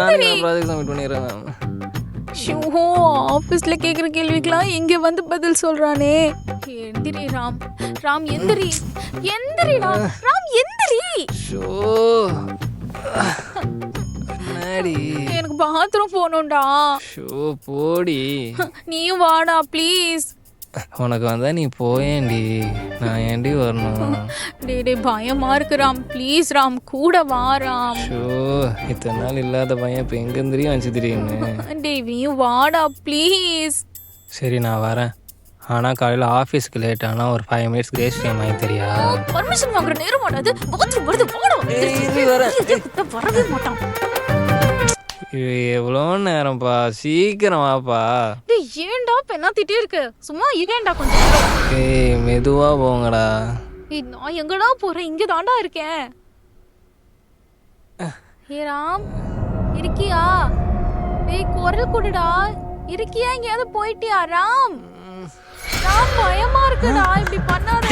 நாளைக்கு நான் project submit பண்ணிடுறேன். ஷோ ஆஃபீஸ்ல கேக்குற கேள்விக்கெல்லாம் இங்க வந்து பதில் சொல்றானே. எந்திரி ராம், ராம் எந்திரி, எந்திரி ராம், ராம் எந்திரி. ஷோ நாடி. எனக்கு பாத்ரூம் போகணும்டா. ஷோ போடி. நீயும் வாடா ப்ளீஸ். உனக்கு வந்தா நீ போயேண்டி, நான் ஏண்டி வரணும்? டே பயமா இருக்கு ராம், ப்ளீஸ் ராம் கூட வா ராம். ஷோ இத்தனை நாள் இல்லாத பையன் இப்போ எங்கேருந்துரியும் வந்துச்சு திடீர்னு. நீயும் வாடா ப்ளீஸ். சரி நான் வரேன், ஆனால் காலையில் ஆஃபீஸ்க்கு லேட் ஆனால் ஒரு 5 minutes கிரேஸ் டைம் ஆகி தெரியா? பர்மிஷன் வாங்குற நேரம் மாட்டாது, பாத்ரூம் வருது வாடா. வரவே மாட்டான். எவ்வளோ நேரம்ப்பா, சீக்கிரம் வாப்பா. டேய் ஏன்டா பெண்ணாத்திட்டே இருக்கு, சும்மா இருடா கொஞ்சம். ஏய் மெதுவா போங்கடா. நான் எங்கடா போறேன், இங்க தாண்டா இருக்கேன். ஹே ராம் இருக்கியா? டேய் குரல் கொடுடா, இருக்கியா? எங்கேயாவது போயிட்டியா ராம்? ராம் பயமா இருக்குடா, இப்படி பண்ணாத.